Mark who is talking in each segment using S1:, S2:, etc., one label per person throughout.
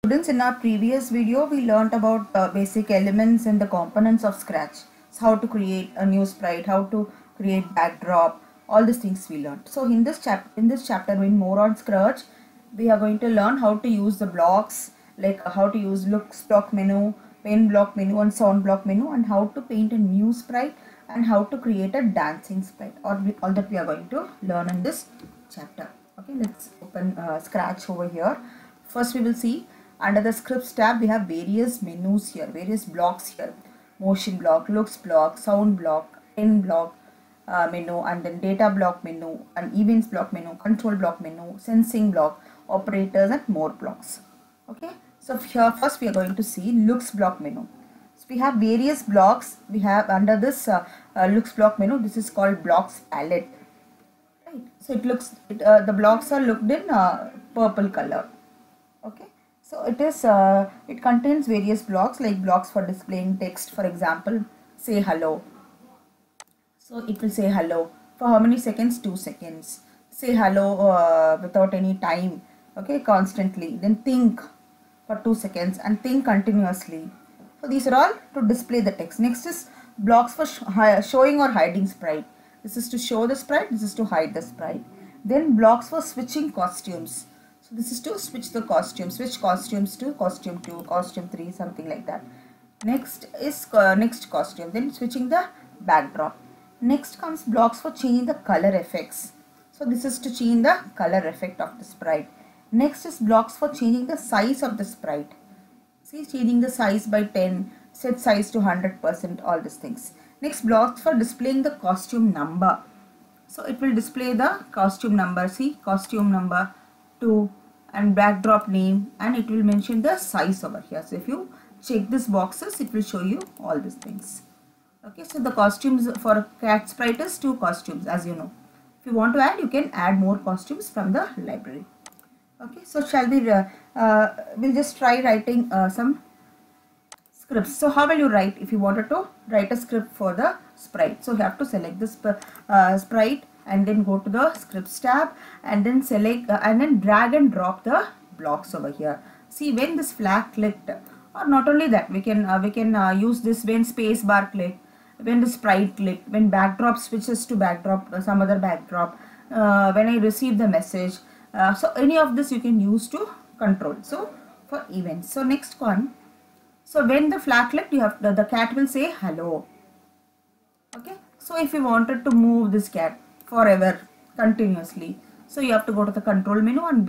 S1: Students, in our previous video we learnt about basic elements and the components of Scratch. So how to create a new sprite, how to create backdrop, all these things we learnt. So in this chapter in more on Scratch, we are going to learn how to use the blocks, like how to use looks block menu, pen block menu and sound block menu, and how to paint a new sprite and how to create a dancing sprite. All that we are going to learn in this chapter. Okay, let's open Scratch over here. First we will see under the scripts tab we have various menus here, various blocks here. Motion block, looks block, sound block, pen block menu, and then data block menu, and events block menu, control block menu, sensing block, operators, and more blocks. Okay, so here first we are going to see looks block menu. So we have various blocks. We have under this looks block menu, this is called blocks palette. Right, so the blocks are looked in purple color. Okay, so it contains various blocks, like blocks for displaying text. For example, say hello. So it will say hello for how many seconds? 2 seconds. Say hello without any time. Okay, constantly. Then think for 2 seconds and think continuously. So these are all to display the text. Next is blocks for showing or hiding sprite. This is to show the sprite. This is to hide the sprite. Then blocks for switching costumes. So this is to switch the costumes. Switch costumes to costume 2, costume 3, something like that. Next is next costume. Then switching the backdrop. Next comes blocks for changing the color effects. So this is to change the color effect of the sprite. Next is blocks for changing the size of the sprite. See, changing the size by 10, set size to 100%, all these things. Next, blocks for displaying the costume number. So it will display the costume number. See, costume number 2 and backdrop name, and it will mention the size over here. So if you check these boxes, it will show you all these things. Okay, so the costumes for cat sprite is 2 costumes, as you know. If you want to add, you can add more costumes from the library. Okay, so shall we we'll just try writing some scripts. So how will you write if you wanted to write a script for the sprite? So you have to select this sprite and then go to the scripts tab and then select and then drag and drop the blocks over here. See, when this flag clicked, or not only that, we can use this when space bar click, when the sprite click, when backdrop switches to backdrop, some other backdrop, when I receive the message. So any of this you can use to control. So for events. So next one. So when the flag clicked, you have the cat will say hello. Okay. So if you wanted to move this cat forever continuously, so you have to go to the control menu and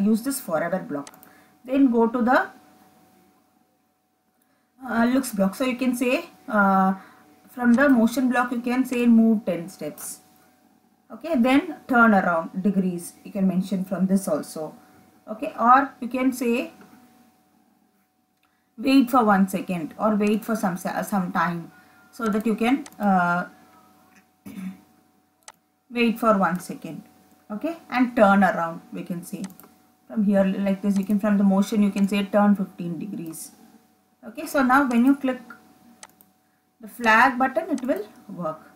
S1: use this forever block. Then go to the looks block. So you can say from the motion block you can say move 10 steps. Okay, then turn around degrees you can mention from this also. Okay, or you can say wait for 1 second or wait for some time, so that you can wait for 1 second. Okay, and turn around we can say from here like this. You can, from the motion you can say turn 15 degrees. Okay, so now when you click the flag button, it will work.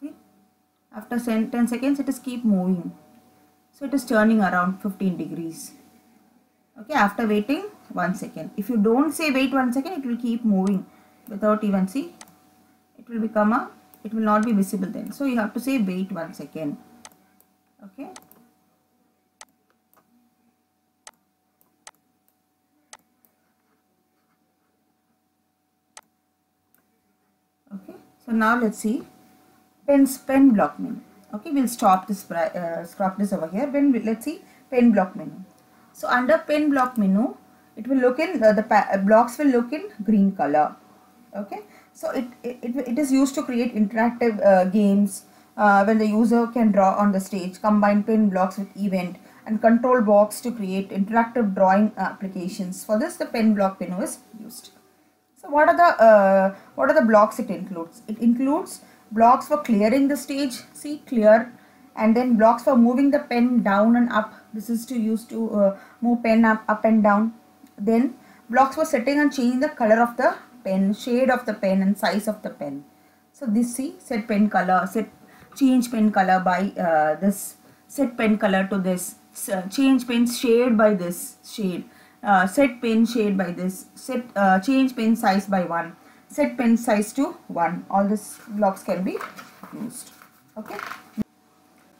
S1: See, after 10 seconds it is keep moving, so it is turning around 15 degrees. Okay, after waiting 1 second. If you don't say wait 1 second, it will keep moving without even, see, it will become it will not be visible then. So you have to say wait 1 second. Okay. Okay, so now let's see pen block menu. Okay, we'll stop this over here. When let's see pen block menu. So under pen block menu, it will look in the blocks will look in green color. Okay, so it is used to create interactive games when the user can draw on the stage, combine pen blocks with event, and control box to create interactive drawing applications. For this, the pen block menu is used. So what are the blocks it includes? It includes blocks for clearing the stage, see, clear, and then blocks for moving the pen down and up. This is to use to move pen up and down. Then blocks for setting and changing the color of the pen, shade of the pen, and size of the pen. So this, see, set pen color, change pen color by this, set pen color to this, change pen shade by this shade, set pen shade by this, set change pen size by 1, set pen size to 1. All these blocks can be used. Okay.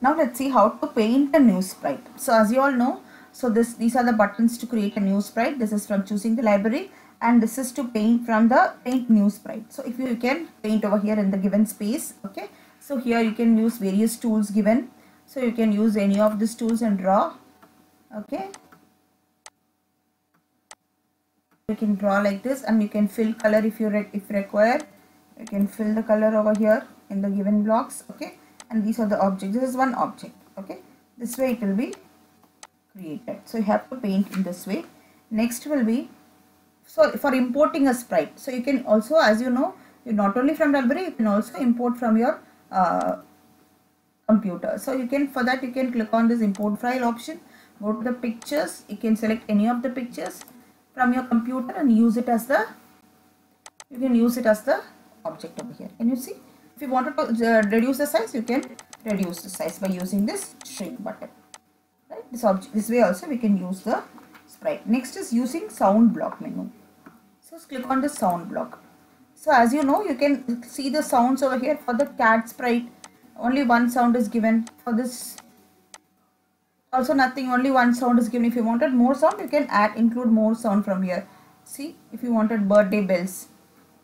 S1: Now let's see how to paint a new sprite. So as you all know, so these are the buttons to create a new sprite. This is from choosing the library, and this is to paint from the paint new sprite. So if you can paint over here in the given space. Okay. So here you can use various tools given. So you can use any of these tools and draw. Okay. You can draw like this, and you can fill color if required. You can fill the color over here in the given blocks. Okay. And these are the objects. This is one object. Okay. This way it will be created. So you have to paint in this way. Next will be, so for importing a sprite. So you can also, as you know, you not only from library, you can also import from your computer. So you can, for that you can click on this import file option, go to the pictures, you can select any of the pictures from your computer and use it as the, you can use it as the object over here. Can you see? If you wanted to reduce the size, you can reduce the size by using this shrink button. Right? This way also we can use the sprite. Next is using sound block menu. So click on the sound block. So as you know, you can see the sounds over here. For the cat sprite, only one sound is given. For this also nothing, only one sound is given. If you wanted more sound, you can include more sound from here. See, if you wanted birthday bells,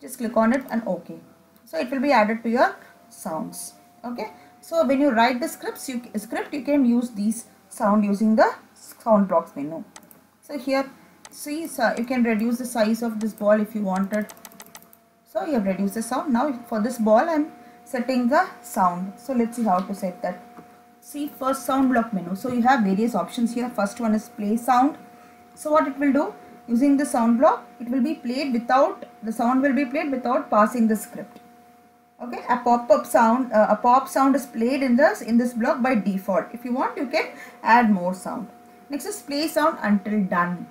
S1: just click on it and OK. So it will be added to your sounds. Okay. So when you write the script, you can use these sound using the sound blocks menu. So here, see, so you can reduce the size of this ball if you wanted. So you have reduced the sound. Now for this ball, I am setting the sound. So let's see how to set that. See, first sound block menu. So you have various options here. First one is play sound. So what it will do, using the sound block, it will be played without, the sound will be played without passing the script. Okay, a pop sound is played in this block by default. If you want, you can add more sound. Next is play sound until done.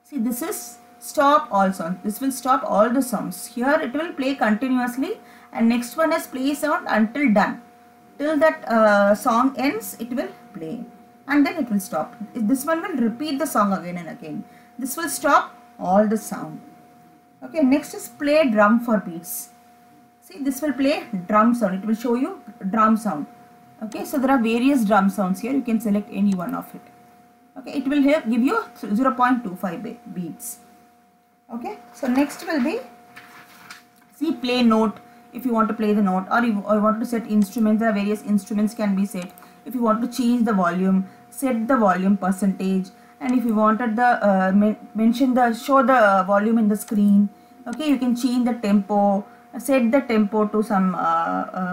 S1: See, this is stop all sounds. This will stop all the sounds. Here it will play continuously, and next one is play sound until done. Till that song ends, it will play, and then it will stop. This one will repeat the song again and again. This will stop all the sound. Okay, next is play drum for beats. See, this will play drum sound. It will show you drum sound. Okay, so there are various drum sounds here. You can select any one of it. Okay, it will here give you 0.25 beats. Okay, so next will be, see, play note. If you want to play the note, or you want to set instruments, there are various instruments can be set. If you want to change the volume, set the volume percentage. And if you wanted the show the volume in the screen. Okay, you can change the tempo. Set the tempo to some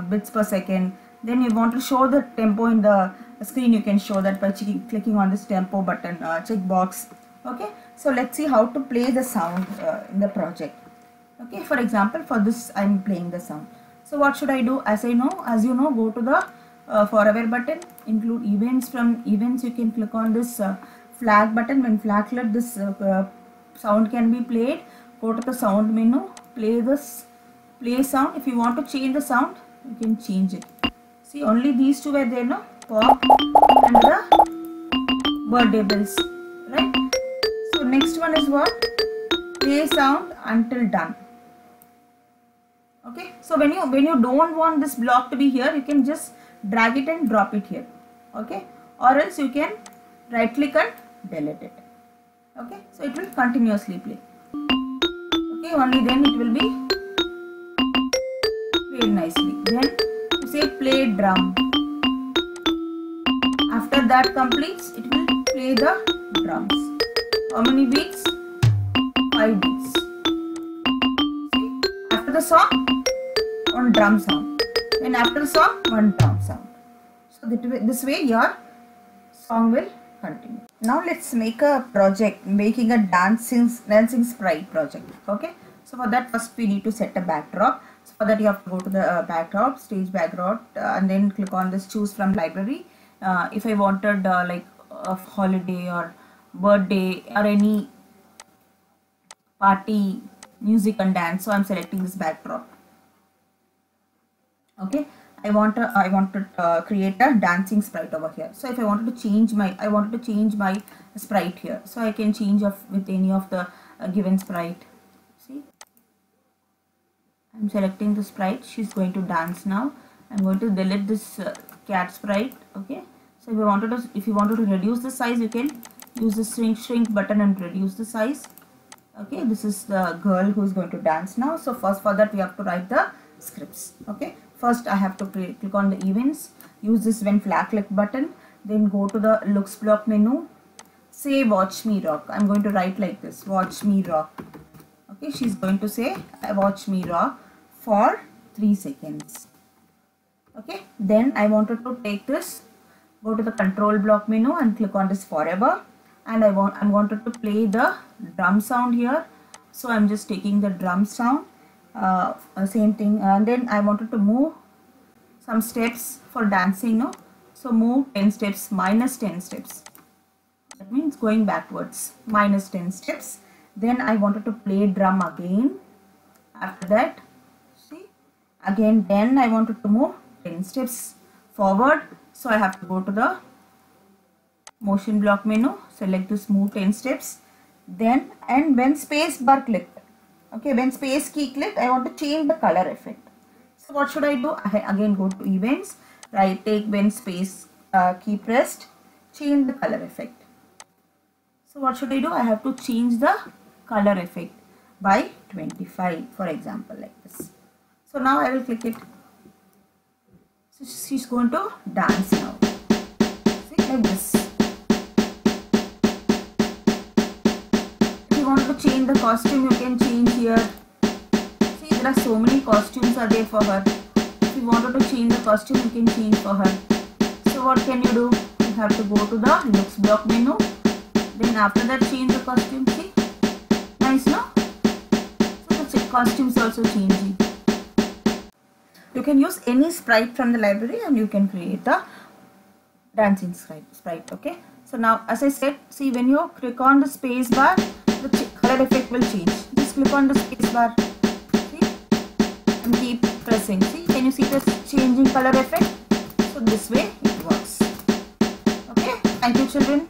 S1: bits per second. Then you want to show the tempo in the screen, you can show that by clicking on this tempo button checkbox. Okay, so let's see how to play the sound in the project. Okay, for example, for this I am playing the sound. So what should I do? As you know, go to the forever button, include events. From events you can click on this flag button. When flaglet, this sound can be played. Go to the sound menu, play sound. If you want to change the sound, you can change it. See, only these two were there, no? Pop and the birthday bells, right? So next one is what? Play sound until done. Okay, so when you don't want this block to be here, you can just drag it and drop it here. Okay, or else you can right click and delete it. Okay, so it will continuously play. Okay, only then it will be played nicely. Then you say play drum. After that completes, it will play the drums. How many beats? 5 beats. See? After the song, one drum sound. Then after the song, one drum sound. So this way your song will continue. Now let's make a project, making a dancing sprite project. Okay. So for that, first we need to set a backdrop. So for that you have to go to the backdrop, stage backdrop, and then click on this choose from library. If I wanted like a holiday or birthday or any party, music and dance, so I'm selecting this backdrop. Okay, I want to create a dancing sprite over here. So if I wanted to change my sprite here, so I can change with any of the given sprite. See, I'm selecting the sprite. She's going to dance now. I'm going to delete this cat sprite. Okay. So if you wanted to reduce the size, you can use the shrink button and reduce the size. Okay. This is the girl who is going to dance now. So first, for that we have to write the scripts. Okay. First, I have to click on the events. Use this when flag click button. Then go to the looks block menu. Say watch me rock. I'm going to write like this. Watch me rock. Okay, she's going to say watch me rock for 3 seconds. Okay, then I wanted to take this, go to the control block menu and click on this forever, and I wanted to play the drum sound here. So I'm just taking the drum sound, same thing, and then I wanted to move some steps for dancing, no? So move 10 steps, minus 10 steps. That means going backwards, minus 10 steps. Then I wanted to play drum again. After that, see, again, then I wanted to move 10 steps forward. So I have to go to the motion block menu, select this move 10 steps. Then, and when space bar clicked, okay, when space key clicked, I want to change the color effect. So what should I do? I again go to events, right, take when space key pressed, change the color effect. So what should I do? I have to change the color effect by 25, for example, like this. So now I will click it. So she's going to dance now. See, like this. If you want to change the costume, you can change here. See, there are so many costumes are there for her. If you wanted to change the costume, you can change for her. So what can you do? You have to go to the looks block menu. Then after that, change the costume. See, nice, no? So the costumes also changing. You can use any sprite from the library and you can create the dancing sprite. Okay. So now, as I said, see, when you click on the space bar, the color effect will change. Just click on the space bar. See, and keep pressing. See, can you see the changing color effect? So this way it works. Okay. Thank you, children.